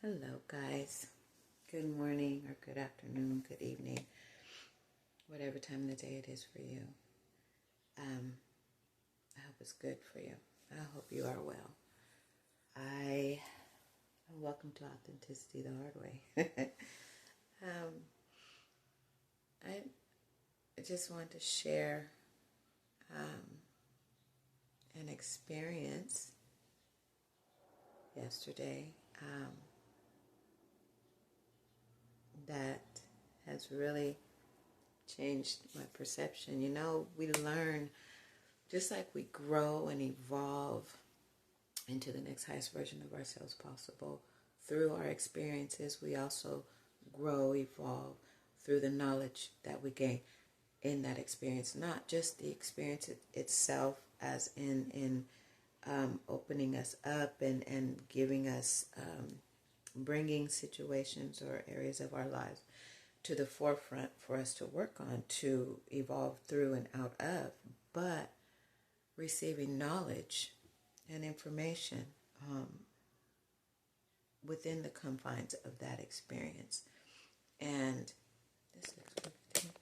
Hello, guys. Good morning, or good afternoon, good evening, whatever time of the day it is for you. I hope it's good for you. I hope you are well. Welcome to Authenticity the Hard Way. I just want to share an experience yesterday that has really changed my perception. You know, we learn, just like we grow and evolve into the next highest version of ourselves possible through our experiences, we also grow, evolve through the knowledge that we gain in that experience. Not just the experience itself, as in opening us up and giving us, bringing situations or areas of our lives to the forefront for us to work on, to evolve through and out of, but receiving knowledge and information within the confines of that experience. And this looks perfect to me.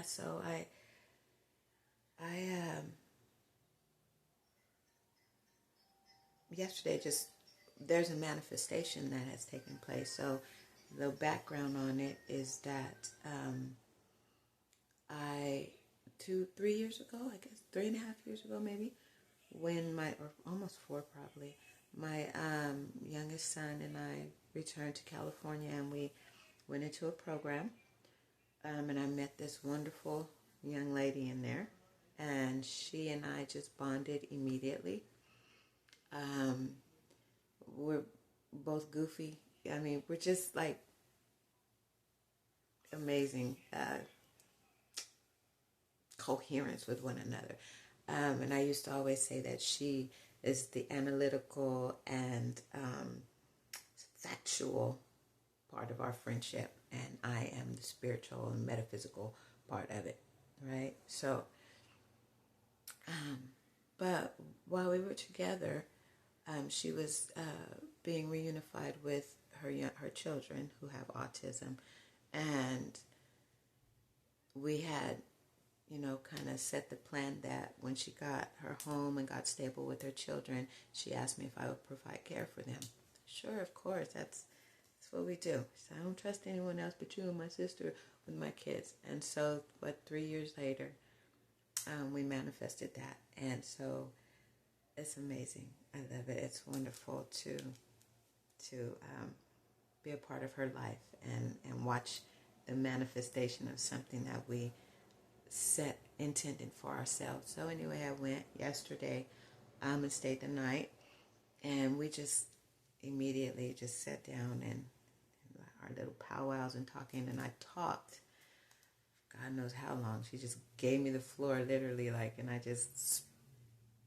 So I yesterday, just there's a manifestation that has taken place. So the background on it is that I 3 years ago, I guess 3.5 years ago maybe, when or almost 4 probably, my youngest son and I returned to California, and we went into a program, and I met this wonderful young lady in there, and she and I just bonded immediately. We're both goofy. I mean, we're just like amazing coherence with one another. And I used to always say that she is the analytical and factual part of our friendship, and I am the spiritual and metaphysical part of it, right? So, but while we were together, she was being reunified with her children who have autism, and we had, kind of set the plan that when she got her home and got stable with her children, she asked me if I would provide care for them. Sure, of course, that's what we do. She said, I don't trust anyone else but you and my sister with my kids. And so, 3 years later, we manifested that, and so it's amazing. I love it. It's wonderful to be a part of her life and watch the manifestation of something that we intended for ourselves. So anyway, I went yesterday and stayed the night, and we just immediately just sat down and our little powwows and talking, and I talked God knows how long. She just gave me the floor literally, and I just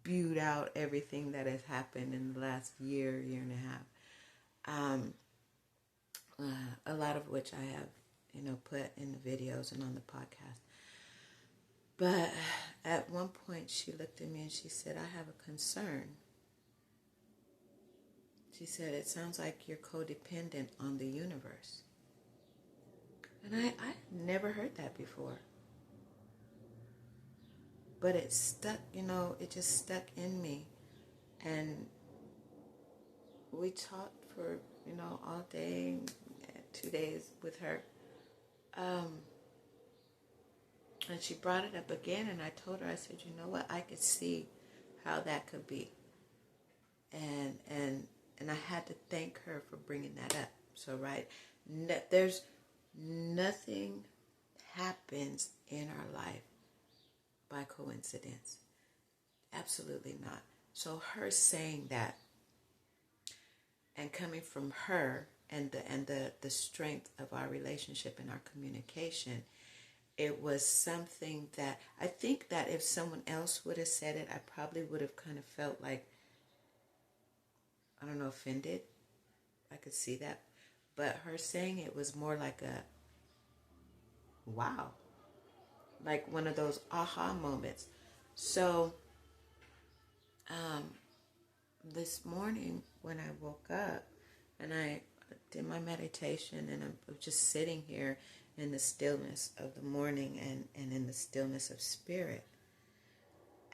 spewed out everything that has happened in the last year and a half. A lot of which I have, put in the videos and on the podcast. But at one point she looked at me and she said, I have a concern. She said, it sounds like you're codependent on the universe. And I never heard that before. But it stuck, it just stuck in me. And we talked for, all day, 2 days with her. And she brought it up again, and I told her, I said, you know what, I could see how that could be. And I had to thank her for bringing that up. So, right, there's nothing happens in our life by coincidence. Absolutely not. So her saying that and coming from her and the strength of our relationship and our communication, it was something that I think that if someone else would have said it, I probably would have kind of felt like, I don't know, offended. I could see that. But her saying it was more like a wow. Like one of those aha moments. So this morning when I woke up and I did my meditation, and I'm just sitting here in the stillness of the morning and in the stillness of spirit,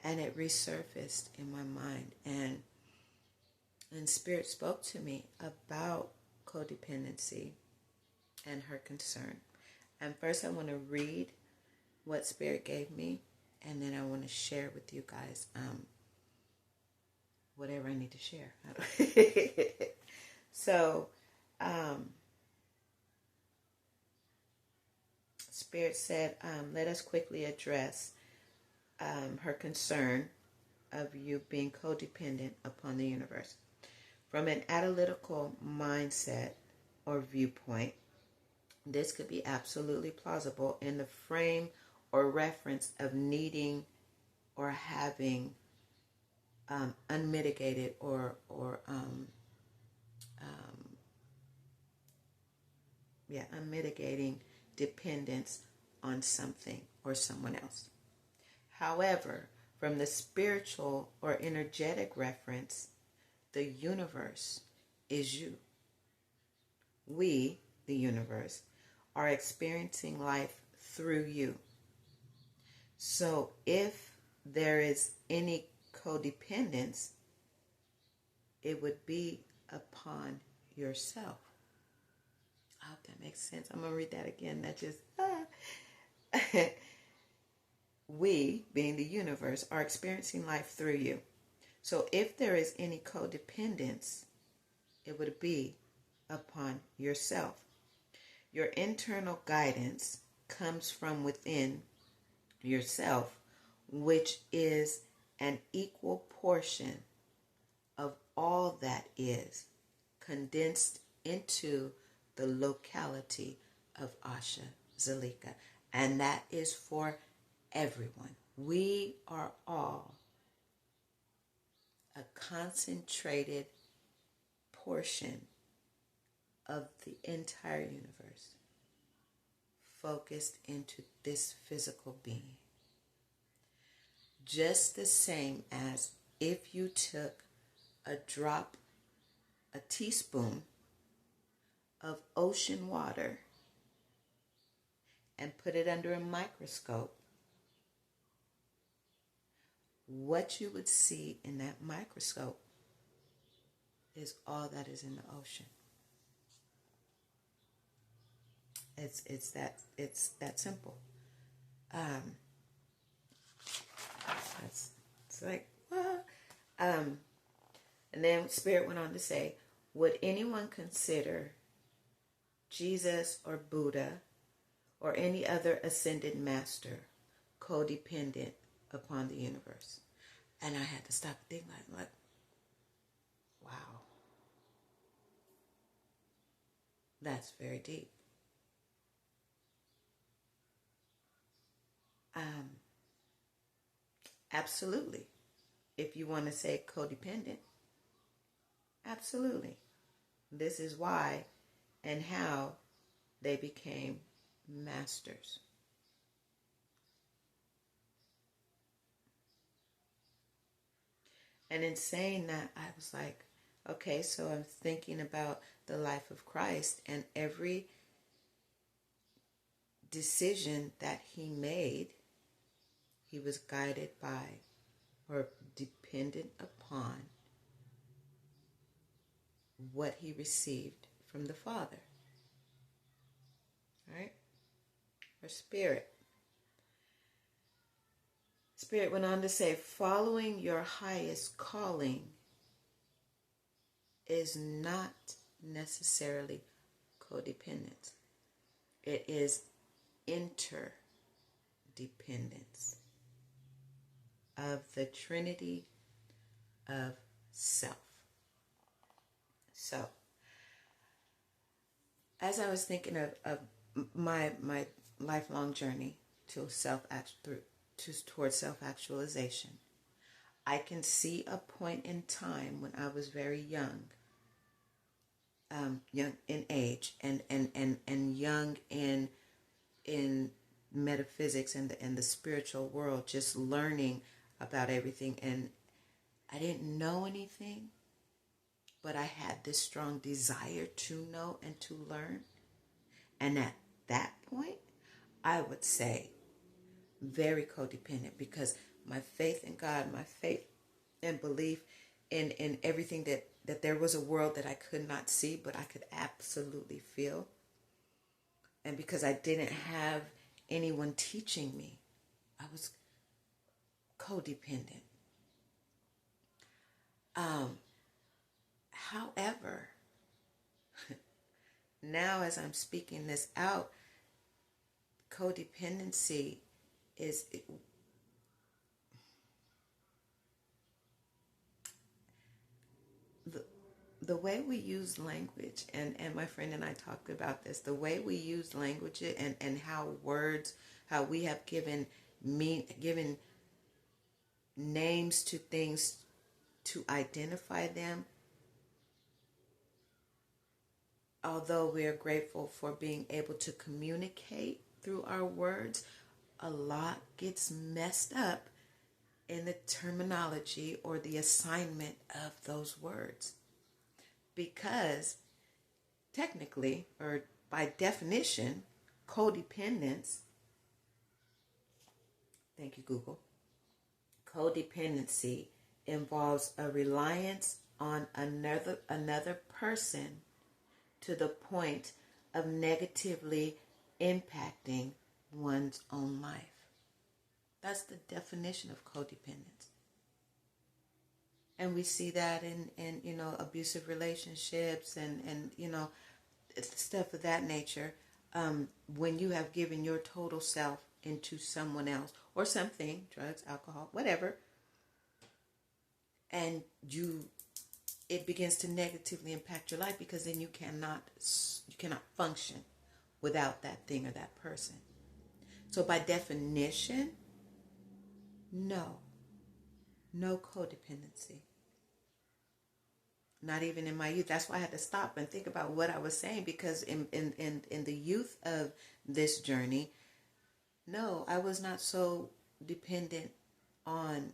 and it resurfaced in my mind, and spirit spoke to me about codependency and her concern. And first I want to read what spirit gave me, and then I want to share with you guys whatever I need to share. So, Spirit said, let us quickly address her concern of you being codependent upon the universe. From an analytical mindset or viewpoint, this could be absolutely plausible in the frame or reference of needing or having unmitigated or unmitigating dependence on something or someone else. However, from the spiritual or energetic reference, the universe is you. We, the universe, are experiencing life through you. So if there is any codependence, it would be upon yourself. I hope that makes sense. I'm going to read that again. That just... We, being the universe, are experiencing life through you. So if there is any codependence, it would be upon yourself. Your internal guidance comes from within yourself, which is an equal portion of all that is condensed into the locality of Asha Zalika. And that is for everyone. We are all a concentrated portion of the entire universe focused into this physical being. Just the same as if you took a teaspoon of ocean water and put it under a microscope, what you would see in that microscope is all that is in the ocean. It's that simple. It's like, what? And then Spirit went on to say, would anyone consider Jesus or Buddha or any other ascended master codependent upon the universe? And I had to stop and think like, wow, that's very deep. Absolutely. If you want to say codependent, absolutely. This is why and how they became masters. And in saying that, I was like, okay, so I'm thinking about the life of Christ, and every decision that he made, he was guided by or dependent upon what he received from the Father. Right? Or Spirit. Spirit went on to say, following your highest calling is not necessarily codependence. It is interdependence of the trinity of self. So, as I was thinking of my lifelong journey to towards self-actualization, I can see a point in time when I was very young in age and young in metaphysics and the spiritual world, just learning about everything, and I didn't know anything, but I had this strong desire to know and to learn. And at that point, I would say very codependent, because my faith in God, my faith and belief in everything that there was a world that I could not see, but I could absolutely feel. And because I didn't have anyone teaching me, I was codependent. However, now as I'm speaking this out, codependency is the way we use language, and my friend and I talked about this, the way we use language and how words, how we have given names to things to identify them. Although we are grateful for being able to communicate through our words, a lot gets messed up in the terminology or the assignment of those words. Because technically, or by definition, codependence, thank you, Google, codependency involves a reliance on another person to the point of negatively impacting one's own life. That's the definition of codependence. And we see that in abusive relationships and stuff of that nature. When you have given your total self into someone else or something, drugs, alcohol, whatever, and it begins to negatively impact your life, because then you cannot function without that thing or that person. So by definition, no codependency. Not even in my youth. That's why I had to stop and think about what I was saying, because in the youth of this journey, no, I was not so dependent on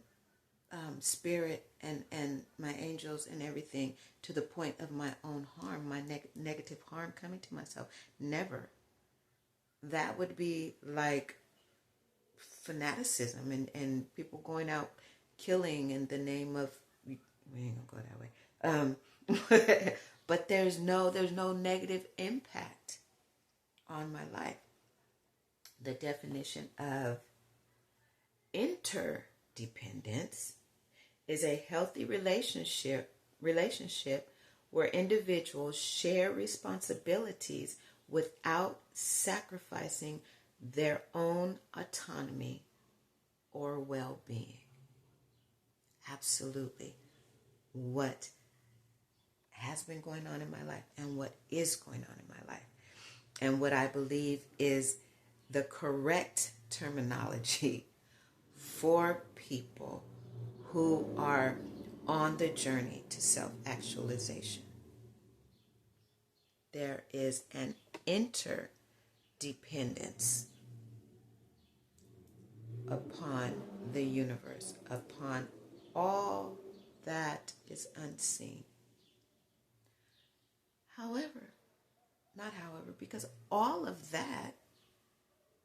spirit and my angels and everything to the point of my own harm, my negative harm coming to myself. Never. That would be like fanaticism and people going out killing in the name of, we ain't gonna go that way. But there's no negative impact on my life. The definition of interdependence is a healthy relationship where individuals share responsibilities without sacrificing their own autonomy or well-being. Absolutely. What has been going on in my life and what is going on in my life, and what I believe is the correct terminology for people who are on the journey to self-actualization. There is an interdependence upon the universe, upon all that is unseen. Because all of that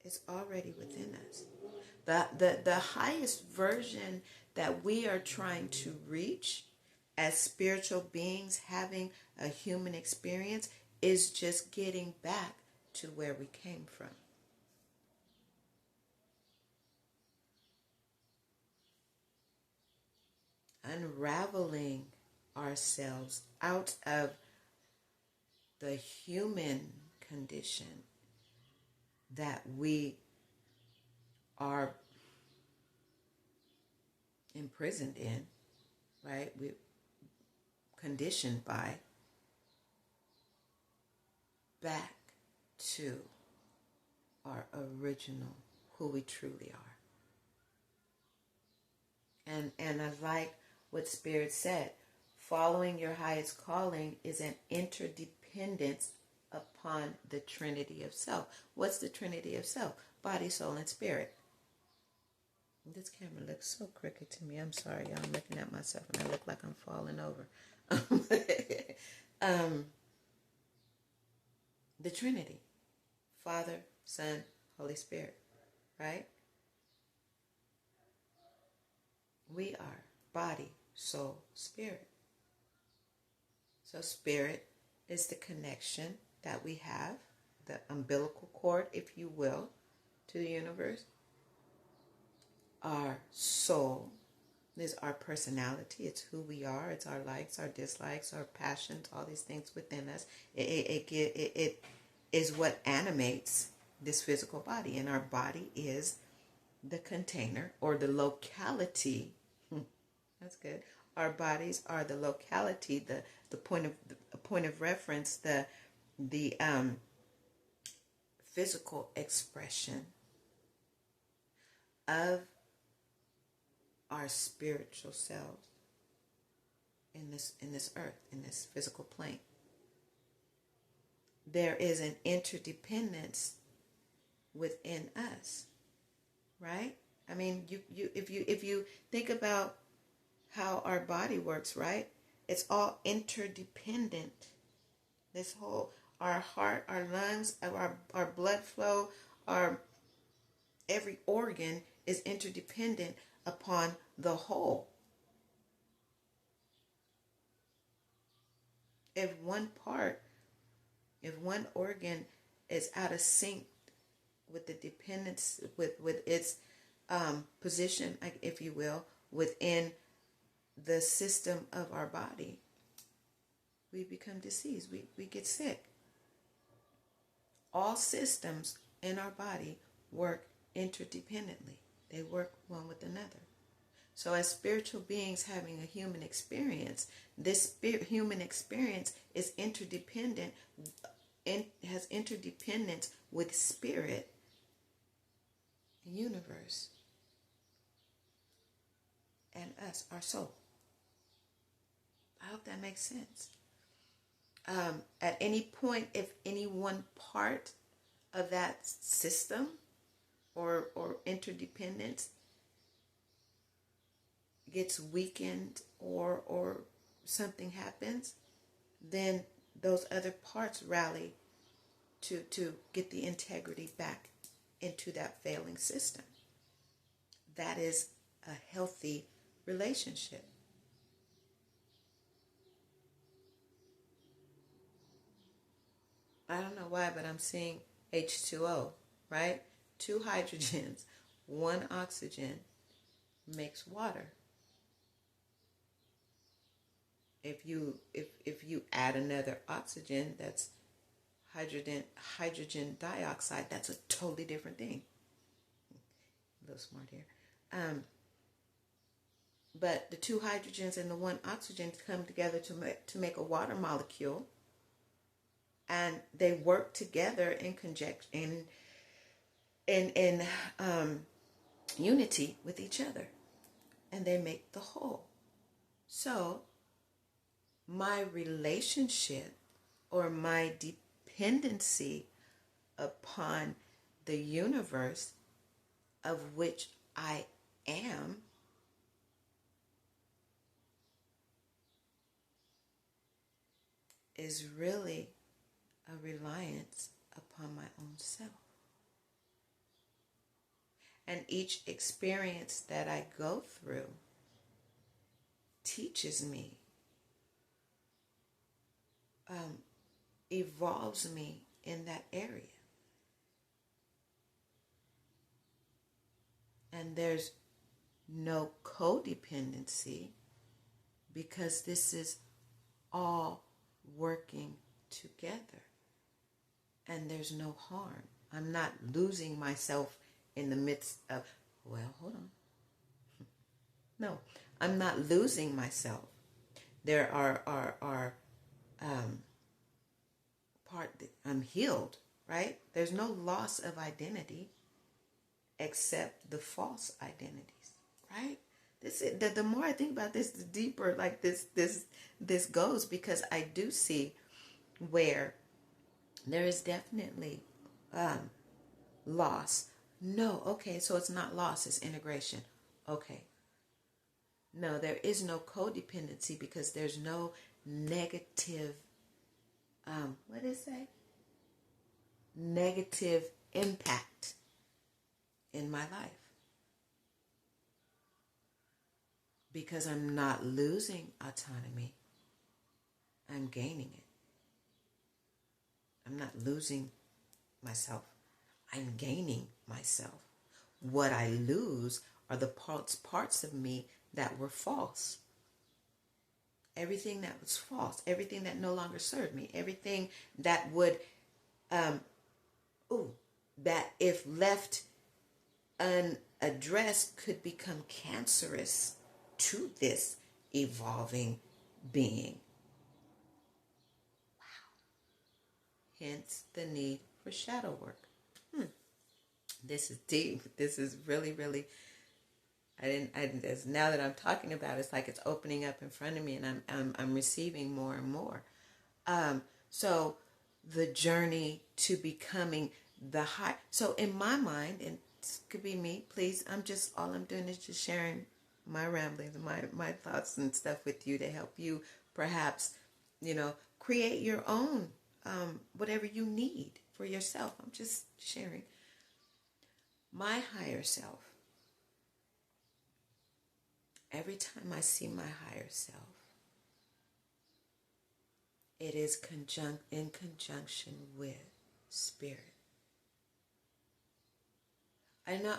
is already within us. The highest version that we are trying to reach as spiritual beings having a human experience is just getting back to where we came from. Unraveling ourselves out of the human condition that we are imprisoned in, right? We're conditioned by, back to our original, who we truly are. And I like what Spirit said. Following your highest calling is an interdependence upon the trinity of self. What's the trinity of self? Body, soul, and spirit. This camera looks so crooked to me. I'm sorry, y'all. I'm looking at myself and I look like I'm falling over. the Trinity, Father, Son, Holy Spirit, right? We are body, soul, spirit. So spirit is the connection that we have, the umbilical cord, if you will, to the universe. Our soul is our personality. It's who we are. It's our likes, our dislikes, our passions, all these things within us. It is what animates this physical body. And our body is the container or the locality. That's good. Our bodies are the locality, the point of reference, the physical expression of our spiritual selves in this earth, in this physical plane. There is an interdependence within us, right? I mean, if you think about how our body works, right? It's all interdependent. This whole, our heart, our lungs, our blood flow, our every organ is interdependent upon the whole. If one organ is out of sync with the dependence, with its position, if you will, within the system of our body, we become diseased. We get sick. All systems in our body work interdependently. They work one with another. So as spiritual beings having a human experience, this human experience is interdependent, has interdependence with spirit and universe and us, our soul. I hope that makes sense. At any point, if any one part of that system or interdependence gets weakened or something happens, then those other parts rally to get the integrity back into that failing system. That is a healthy relationship. I don't know why, but I'm seeing H2O, right? 2 hydrogens, 1 oxygen makes water. If you add another oxygen, that's hydrogen dioxide. That's a totally different thing. A little smart here. But the 2 hydrogens and the 1 oxygen come together to make a water molecule. And they work together in conjunction, in unity with each other, and they make the whole. So my relationship or my dependency upon the universe of which I am is really a reliance upon my own self. And each experience that I go through teaches me, evolves me in that area. And there's no codependency because this is all working together. And there's no harm. I'm not losing myself in the midst of, well, hold on. No, I'm not losing myself. There I'm healed, right? There's no loss of identity except the false identities, right? The more I think about this, the deeper like this goes, because I do see where there is definitely loss. No, okay, so it's not loss, it's integration. Okay. No, there is no codependency because there's no negative what did it say? Negative impact in my life. Because I'm not losing autonomy, I'm gaining it. I'm not losing myself, I'm gaining myself. What I lose are the parts of me that were false. Everything that was false, everything that no longer served me, everything that would, that if left unaddressed could become cancerous to this evolving being. Wow. Hence the need for shadow work. This is deep. This is really, really, now that I'm talking about it, it's like it's opening up in front of me, and I'm receiving more and more. So the journey to becoming the high. So in my mind, and this could be me, please, all I'm doing is just sharing my ramblings, my thoughts and stuff with you to help you perhaps, create your own, whatever you need for yourself. I'm just sharing. My higher self, every time I see my higher self, it is in conjunction with spirit. I know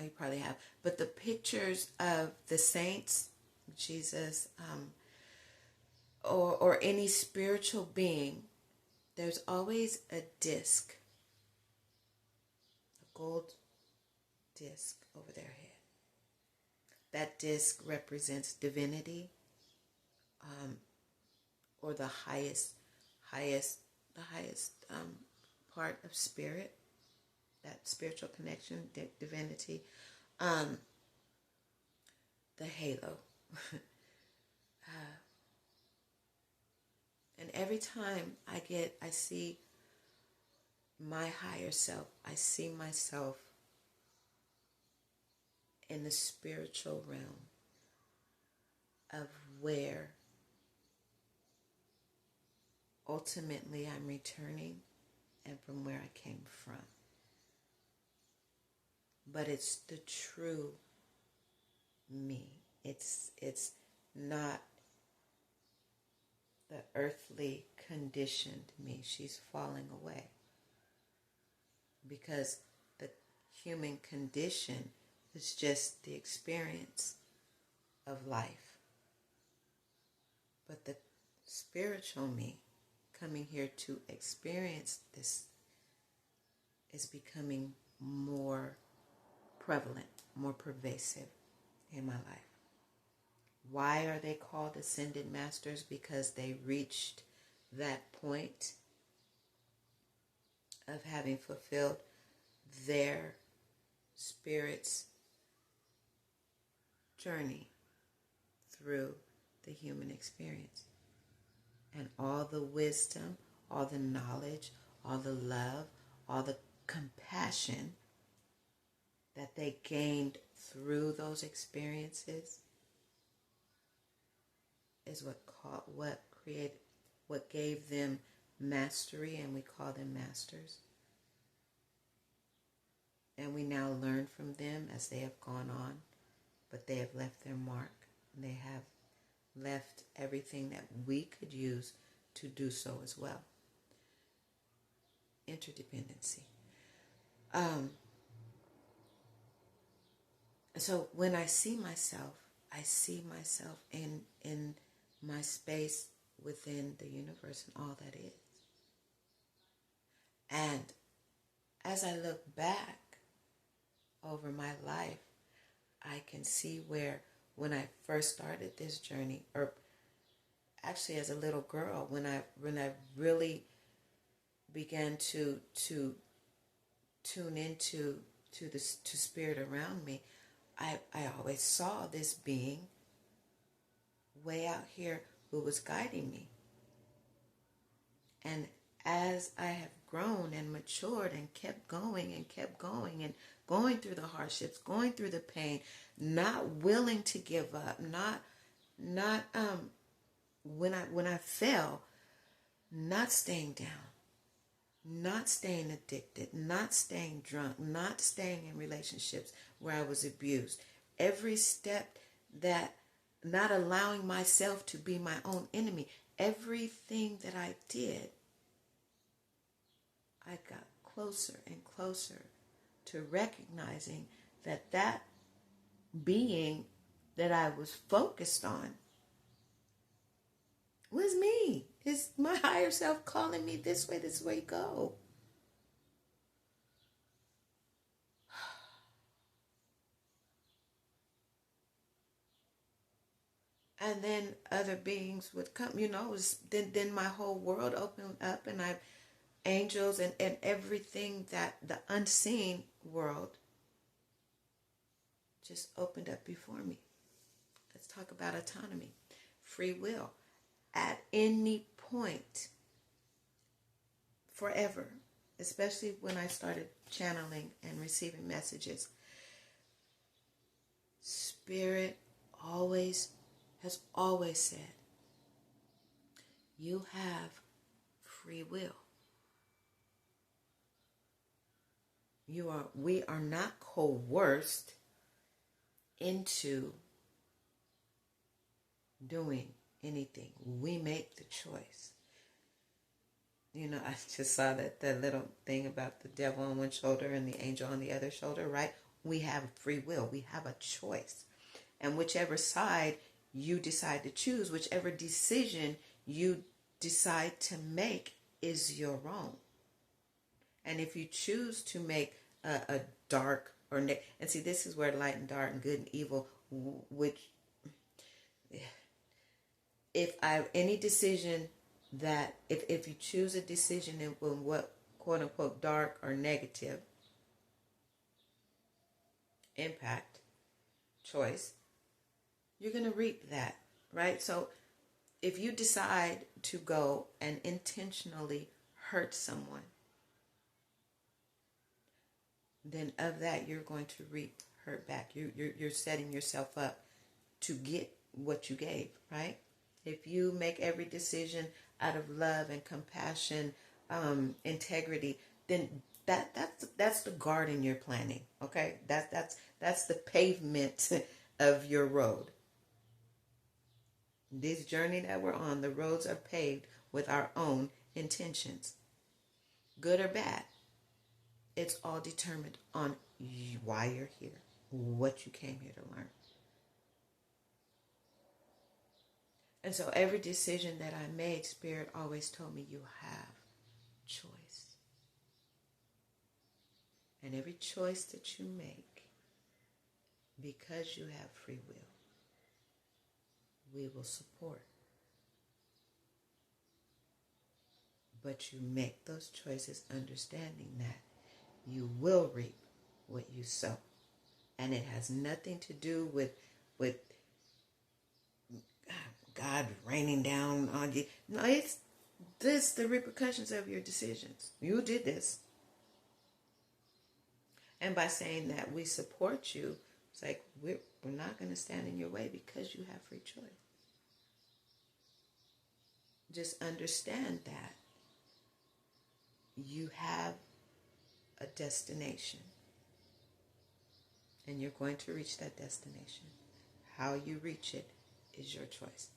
you probably have, but the pictures of the saints, Jesus, or any spiritual being, there's always a disc, a gold disc over their head. That disc represents divinity, or the highest part of spirit, that spiritual connection, divinity, the halo. And every time I see my higher self, I see myself in the spiritual realm of where ultimately I'm returning and from where I came from. But it's the true me. It's not the earthly conditioned me. She's falling away. Because the human condition is just the experience of life. But the spiritual me coming here to experience this is becoming more prevalent, more pervasive in my life. Why are they called ascended masters? Because they reached that point of having fulfilled their spirit's journey through the human experience. And all the wisdom, all the knowledge, all the love, all the compassion that they gained through those experiences is what gave them mastery, and we call them masters. And we now learn from them as they have gone on, but they have left their mark. And they have left everything that we could use to do so as well. Interdependency. So when I see myself in my space within the universe and all that is. And as I look back over my life, I can see where when I first started this journey, or actually as a little girl, when I really began to tune into to spirit around me, I always saw this being way out here who was guiding me. And as I have grown and matured and kept going and going through the hardships, going through the pain, not willing to give up, not when I fell, not staying down, not staying addicted, not staying drunk, not staying in relationships where I was abused. Every step that, not allowing myself to be my own enemy, everything that I did, I got closer and closer to recognizing that that being that I was focused on was me. It's my higher self calling me this way, go. And then other beings would come, then my whole world opened up, and angels and everything, that the unseen world just opened up before me. Let's talk about autonomy, free will. At any point, forever, especially when I started channeling and receiving messages, Spirit has always said, you have free will. We are not coerced into doing anything. We make the choice. I just saw that little thing about the devil on one shoulder and the angel on the other shoulder, right? We have free will. We have a choice. And whichever side you decide to choose, whichever decision you decide to make is your own. And if you choose to make a dark and see, this is where light and dark and good and evil, which any decision that if you choose a decision in what quote unquote dark or negative impact choice, you're going to reap that, right? So if you decide to go and intentionally hurt someone, then of that you're going to reap hurt back. You're setting yourself up to get what you gave, right? If you make every decision out of love and compassion, integrity, then that's the garden you're planting. Okay, that's the pavement of your road. This journey that we're on, the roads are paved with our own intentions, good or bad. It's all determined on why you're here, what you came here to learn. And so every decision that I made, Spirit always told me you have choice. And every choice that you make, because you have free will, we will support. But you make those choices understanding that you will reap what you sow. And it has nothing to do with God raining down on you. No, it's the repercussions of your decisions. You did this. And by saying that we support you, it's like we're not going to stand in your way because you have free choice. Just understand that you have a destination. And you're going to reach that destination. How you reach it is your choice.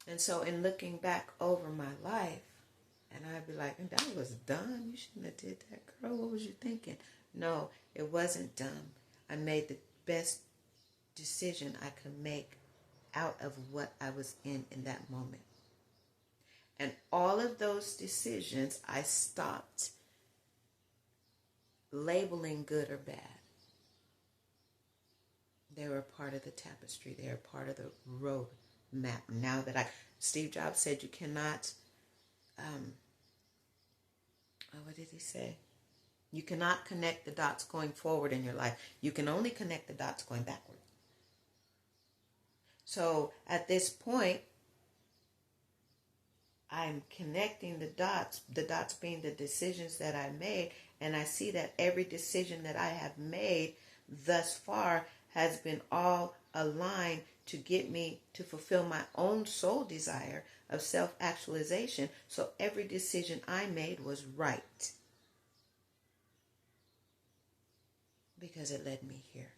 And so in looking back over my life, and I'd be like, that was dumb. You shouldn't have did that, girl. What was you thinking? No, it wasn't dumb. I made the best decision I could make out of what I was in that moment. And all of those decisions, I stopped labeling good or bad. They were part of the tapestry. They are part of the road map. Now that Steve Jobs said you cannot, what did he say? You cannot connect the dots going forward in your life. You can only connect the dots going backward. So at this point, I'm connecting the dots being the decisions that I made, and I see that every decision that I have made thus far has been all aligned to get me to fulfill my own soul desire of self-actualization. So every decision I made was right because it led me here.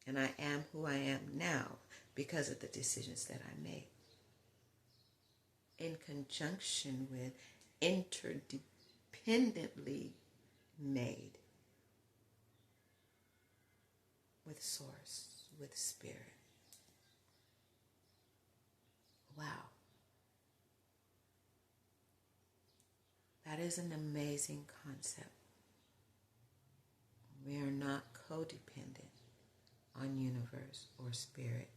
And I am who I am now because of the decisions that I made. In conjunction with interdependently made with Source, with Spirit. Wow. That is an amazing concept. We are not codependent on universe or spirit,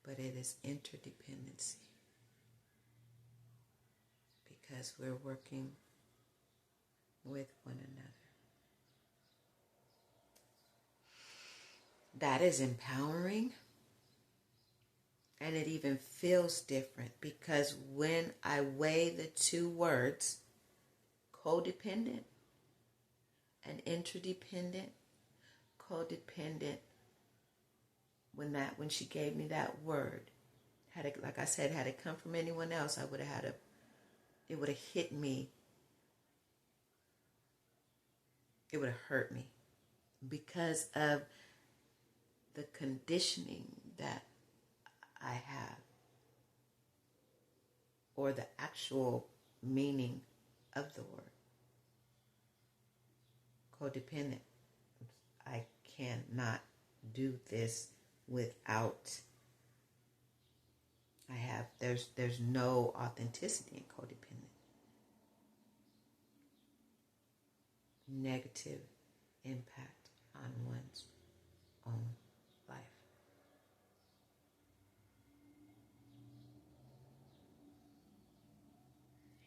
but it is interdependency because we're working with one another. That is empowering, and it even feels different because when I weigh the two words, codependent and interdependent, codependent, when she gave me that word, had it, like I said, had it come from anyone else, it would have hit me. It would have hurt me because of the conditioning that I have, or the actual meaning of the word. Codependent. I cannot do this without. There's no authenticity in codependent. Negative impact on one's own life.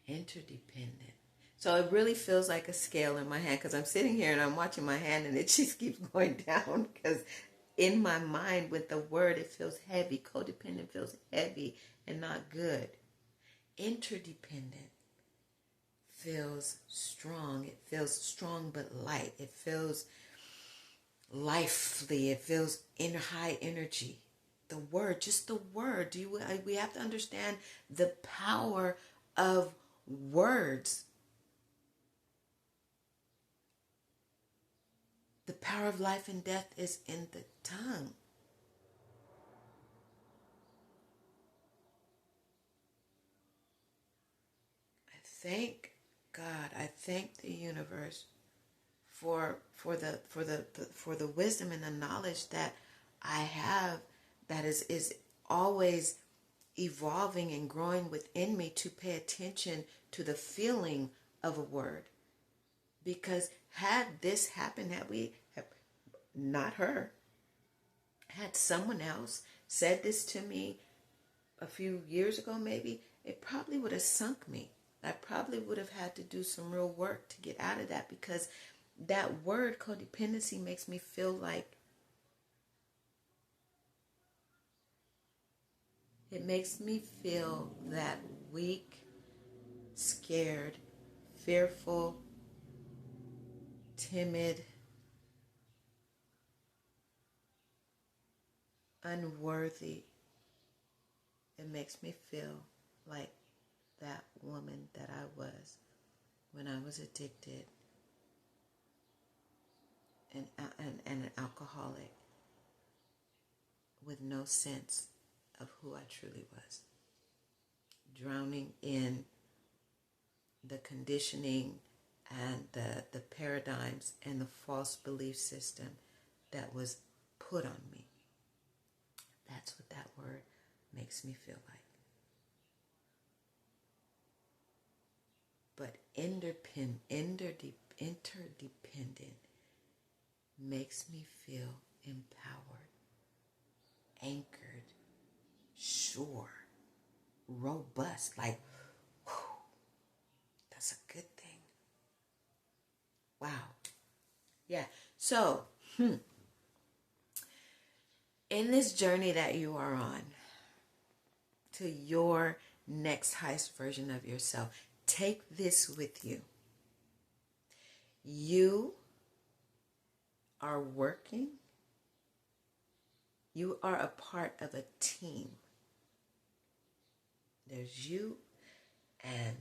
Interdependent. So it really feels like a scale in my hand because I'm sitting here and I'm watching my hand and it just keeps going down because in my mind with the word it feels heavy. Codependent feels heavy and not good. Interdependent feels strong. It feels strong but light. It feels lively. It feels in high energy. The word, just the word. We have to understand the power of words. The power of life and death is in the tongue. I thank God. I thank the universe for the wisdom and the knowledge that I have, that is always evolving and growing within me to pay attention to the feeling of a word. Because had this happened, not her, had someone else said this to me a few years ago maybe, it probably would have sunk me. I probably would have had to do some real work to get out of that because that word codependency makes me feel like it makes me feel that weak, scared, fearful, timid, unworthy. It makes me feel like that woman that I was when I was addicted and an alcoholic with no sense of who I truly was. Drowning in the conditioning and the paradigms and the false belief system that was put on me. That's what that word makes me feel like. But interdependent makes me feel empowered, anchored, sure, robust, like, whew, that's a good thing. Wow. Yeah. So, in this journey that you are on to your next highest version of yourself, take this with you. You are working You are a part of a team. There's you and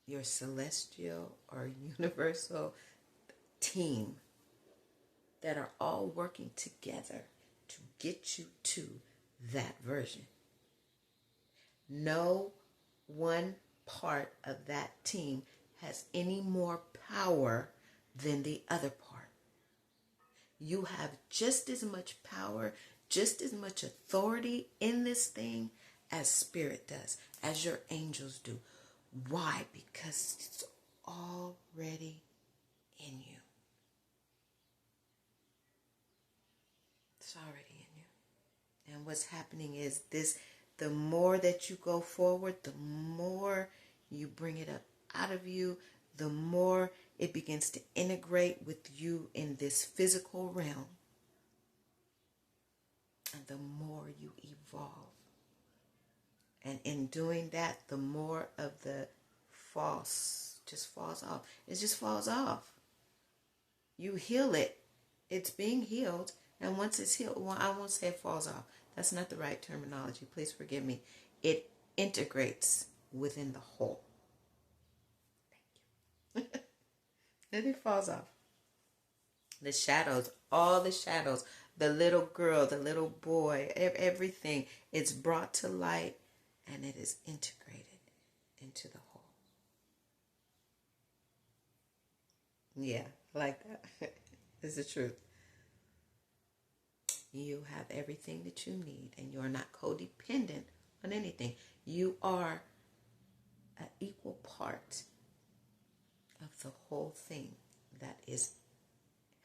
your celestial or universal team that are all working together to get you to that version. No one part of that team has any more power than the other part. You have just as much power, just as much authority in this thing as spirit does, as your angels do. Why? Because it's already in you. It's already in you. And what's happening is this, the more that you go forward, the more you bring it up out of you, the more it begins to integrate with you in this physical realm. And the more you evolve. And in doing that, the more of the false just falls off. It just falls off. You heal it. It's being healed. And once it's healed, well, I won't say it falls off. That's not the right terminology. Please forgive me. It integrates within the whole. Thank you. And it falls off. The shadows, all the shadows, the little girl, the little boy, everything, it's brought to light and it is integrated into the whole. Yeah, I like that. It's the truth. You have everything that you need and you're not codependent on anything. You are an equal part of the whole thing that is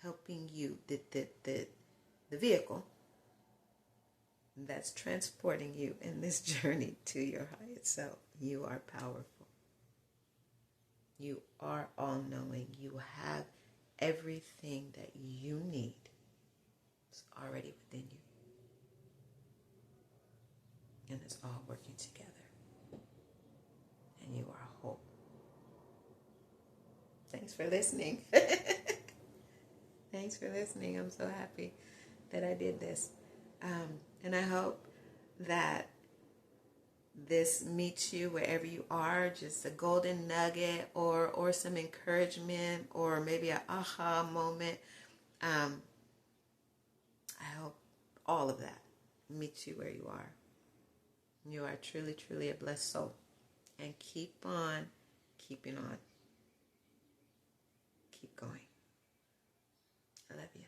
helping you, the vehicle that's transporting you in this journey to your highest self. You are powerful. You are all-knowing. You have everything that you need. It's already within you. And it's all working together. And you are whole. Thanks for listening. Thanks for listening. I'm so happy that I did this. And I hope that this meets you wherever you are, just a golden nugget or some encouragement or maybe an aha moment. I hope all of that meets you where you are. You are truly, truly a blessed soul. And keep on keeping on. Keep going. I love you.